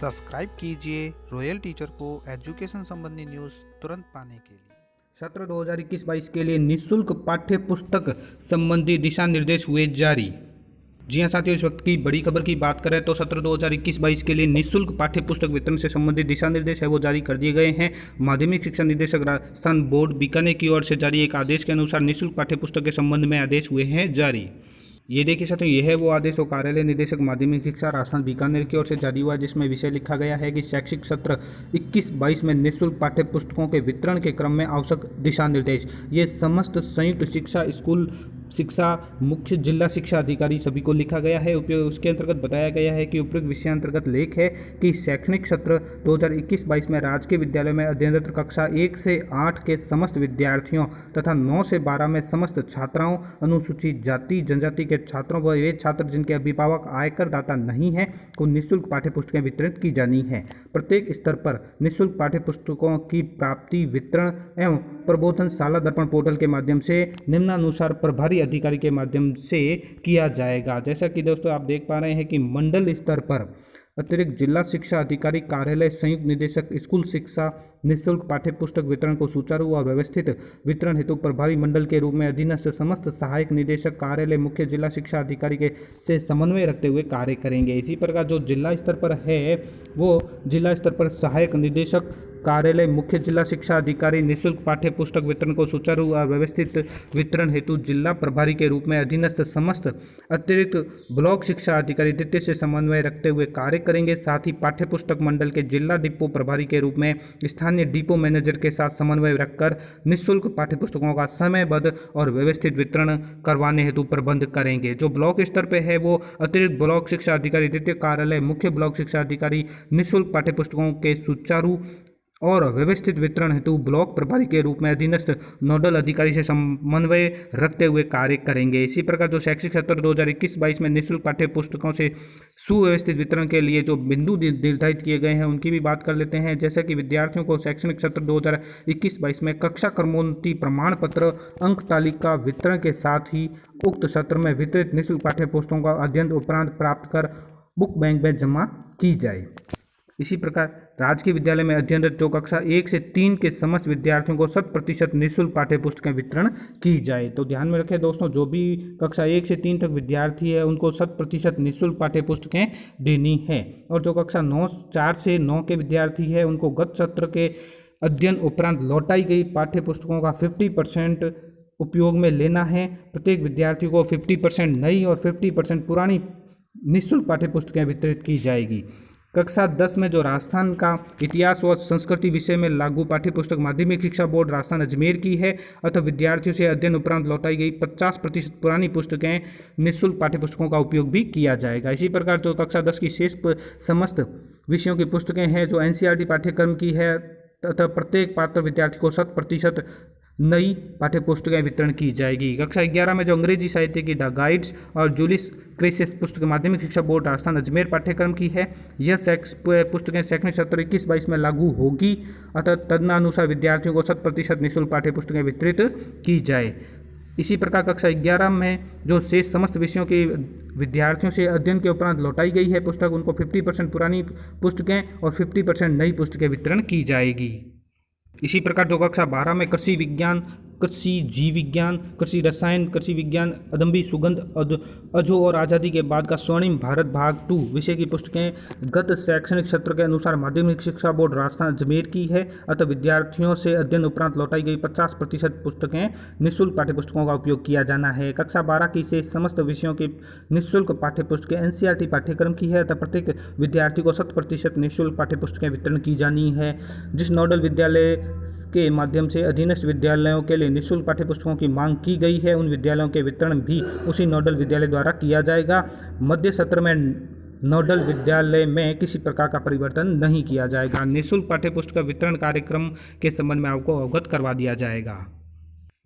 Subscribe कीजिए royal teacher को education संबंधी न्यूज़ तुरंत पाने के लिए। सत्र 2021-22 के लिए निःशुल्क पाठ्य पुस्तक संबंधी दिशा निर्देश हुए जारी। जी हां साथियों, इस वक्त की बड़ी खबर की बात करें तो सत्र 2021-22 के लिए निःशुल्क पाठ्य पुस्तक वितरण से संबंधित दिशा निर्देश है वो जारी कर दिए गए हैं। माध्यमिक शिक्षा निदेशक राजस्थान बोर्ड बीकानेर की ओर से जारी एक आदेश के अनुसार निःशुल्क पाठ्य पुस्तक के संबंध में आदेश हुए हैं जारी। ये देखिए साथियों, यह है वो आदेश और कार्यालय निदेशक माध्यमिक शिक्षा राजस्थान बीकानेर की ओर से जारी हुआ है, जिसमें विषय लिखा गया है कि शैक्षिक सत्र 21-22 में निःशुल्क पाठ्य पुस्तकों के वितरण के क्रम में आवश्यक दिशा निर्देश ये समस्त संयुक्त शिक्षा स्कूल शिक्षा मुख्य जिला शिक्षा अधिकारी सभी को लिखा गया है। उसके अंतर्गत बताया गया है कि उपयुक्त विषयांतर्गत लेख है कि शैक्षणिक सत्र 2021-22 में राजकीय विद्यालय में अध्ययनरत कक्षा 1 से 8 के समस्त विद्यार्थियों तथा 9 से 12 में समस्त छात्राओं, अनुसूचित जाति जनजाति के छात्रों व वे छात्र जिनके अभिभावक आयकर दाता नहीं है को निःशुल्क पाठ्य पुस्तकें वितरित की जानी है। प्रत्येक स्तर पर निःशुल्क पाठ्य पुस्तकों की प्राप्ति, वितरण एवं प्रबोधन शाला दर्पण पोर्टल के माध्यम से निम्नानुसार प्रभारी अधिकारी के माध्यम से किया जाएगा। जैसा कि दोस्तों आप देख पा रहे हैं कि मंडल स्तर पर अतिरिक्त जिला शिक्षा अधिकारी कार्यालय संयुक्त निदेशक स्कूल शिक्षा निःशुल्क पाठ्य पुस्तक वितरण को सुचारू और व्यवस्थित वितरण हेतु प्रभारी मंडल के रूप में अधीनस्थ समस्त सहायक निदेशक कार्यालय मुख्य जिला शिक्षा अधिकारी के से समन्वय रखते हुए कार्य करेंगे। इसी प्रकार जो जिला स्तर पर है वो जिला स्तर पर सहायक निदेशक कार्यालय मुख्य जिला शिक्षा अधिकारी निःशुल्क पाठ्य पुस्तक वितरण को सुचारू और व्यवस्थित वितरण हेतु जिला प्रभारी के रूप में अधीनस्थ समस्त अतिरिक्त ब्लॉक शिक्षा अधिकारी द्वितीय से समन्वय रखते हुए कार्य करेंगे। साथ ही पाठ्य पुस्तक मंडल के जिला डिपो प्रभारी के रूप में स्थानीय डिपो मैनेजर के साथ समन्वय रखकर निःशुल्क पाठ्य पुस्तकों का समयबद्ध और व्यवस्थित वितरण करवाने हेतु प्रबंध करेंगे। जो ब्लॉक स्तर पर है वो अतिरिक्त ब्लॉक शिक्षा अधिकारी द्वितीय कार्यालय मुख्य ब्लॉक शिक्षा अधिकारी निःशुल्क पाठ्य पुस्तकों के सुचारू और व्यवस्थित वितरण हेतु ब्लॉक प्रभारी के रूप में अधीनस्थ नोडल अधिकारी से समन्वय रखते हुए कार्य करेंगे। इसी प्रकार जो शैक्षिक सत्र 2021-22 में निःशुल्क पाठ्य पुस्तकों से सुव्यवस्थित वितरण के लिए जो बिंदु निर्धारित किए गए हैं उनकी भी बात कर लेते हैं। जैसे कि विद्यार्थियों को शैक्षणिक सत्र 2021-22 में कक्षा क्रमोन्नति प्रमाण पत्र अंक तालिका वितरण के साथ ही उक्त सत्र में वितरित निःशुल्क पाठ्य पुस्तकों का अध्ययन उपरांत प्राप्त कर बुक बैंक में जमा की जाए। इसी प्रकार राजकीय विद्यालय में अध्ययनरत जो कक्षा 1 से 3 के समस्त विद्यार्थियों को 100% निःशुल्क पाठ्य पुस्तकें वितरण की जाए। तो ध्यान में रखें दोस्तों, जो भी कक्षा 1 से 3 तक विद्यार्थी है उनको 100% निःशुल्क पाठ्य पुस्तकें देनी है। और जो कक्षा 4 से 9 के विद्यार्थी है उनको गत सत्र के अध्ययन उपरांत लौटाई गई पाठ्य पुस्तकों का 50% उपयोग में लेना है। प्रत्येक विद्यार्थी को 50% नई और 50% पुरानी निःशुल्क पाठ्य पुस्तकें वितरित की जाएगी। कक्षा 10 में जो राजस्थान का इतिहास व संस्कृति विषय में लागू पाठ्य पुस्तक माध्यमिक शिक्षा बोर्ड राजस्थान अजमेर की है, अतः विद्यार्थियों से अध्ययन उपरांत लौटाई गई 50% पुरानी पुस्तकें निःशुल्क पाठ्य पुस्तकों का उपयोग भी किया जाएगा। इसी प्रकार जो कक्षा 10 की शेष समस्त विषयों की पुस्तकें हैं जो NCERT पाठ्यक्रम की है तथा प्रत्येक पात्र विद्यार्थी को 100% नई पाठ्य पुस्तकें वितरण की जाएगी। कक्षा 11 में जो अंग्रेजी साहित्य की द गाइड्स और जूलिस क्रेसिस पुस्तक माध्यमिक शिक्षा बोर्ड राजस्थान अजमेर पाठ्यक्रम की है, यह पुस्तकें शैक्षणिक सत्र 21-22 में लागू होगी, अतः तदनुसार विद्यार्थियों को 100% निःशुल्क पाठ्य पुस्तकें वितरित की जाए। इसी प्रकार कक्षा 11 में जो शेष समस्त विषयों के विद्यार्थियों से अध्ययन के उपरांत लौटाई गई है पुस्तक उनको 50% पुरानी पुस्तकें और 50% नई पुस्तकें वितरण की जाएगी। इसी प्रकार जो कक्षा 12 में कृषि विज्ञान, कृषि जीव विज्ञान, कृषि रसायन, कृषि विज्ञान, अदम्बी सुगंध, अजो और आज़ादी के बाद का स्वर्णिम भारत भाग 2 विषय की पुस्तकें गत शैक्षणिक सत्र के अनुसार माध्यमिक शिक्षा बोर्ड राजस्थान अजमेर की है, अतः विद्यार्थियों से अध्ययन उपरांत लौटाई गई 50% पुस्तकें निःशुल्क पाठ्य पुस्तकों का उपयोग किया जाना है। कक्षा 12 की से समस्त विषयों की निःशुल्क पाठ्य पुस्तकें NCERT पाठ्यक्रम की है, अतः प्रत्येक विद्यार्थी को 100% निःशुल्क पाठ्य पुस्तकें वितरण की जानी है। जिस नोडल विद्यालय के माध्यम से अधीनस्थ विद्यालयों के लिए निःशुल्क पाठ्य पुस्तकों की मांग की गई है उन विद्यालयों के वितरण भी उसी नोडल विद्यालय द्वारा किया जाएगा। मध्य सत्र में नोडल विद्यालय में किसी प्रकार का परिवर्तन नहीं किया जाएगा। निःशुल्क पाठ्य पुस्तक वितरण कार्यक्रम के संबंध में आपको अवगत करवा दिया जाएगा।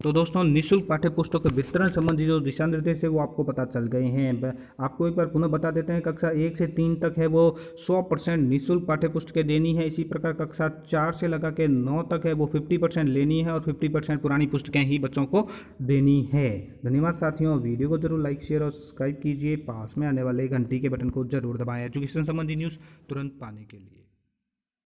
तो दोस्तों निःशुल्क पाठ्य पुस्तक वितरण संबंधी जो दिशा निर्देश है वो आपको पता चल गए हैं। आपको एक बार पुनः बता देते हैं, कक्षा 1 से 3 तक है वो 100% निःशुल्क पाठ्य पुस्तकें देनी है। इसी प्रकार कक्षा 4 से लगा के 9 तक है वो 50% लेनी है और 50% पुरानी पुस्तकें ही बच्चों को देनी है। धन्यवाद साथियों, वीडियो को जरूर लाइक शेयर और सब्सक्राइब कीजिए। पास में आने वाले घंटी के बटन को जरूर दबाएं एजुकेशन संबंधी न्यूज़ तुरंत पाने के लिए।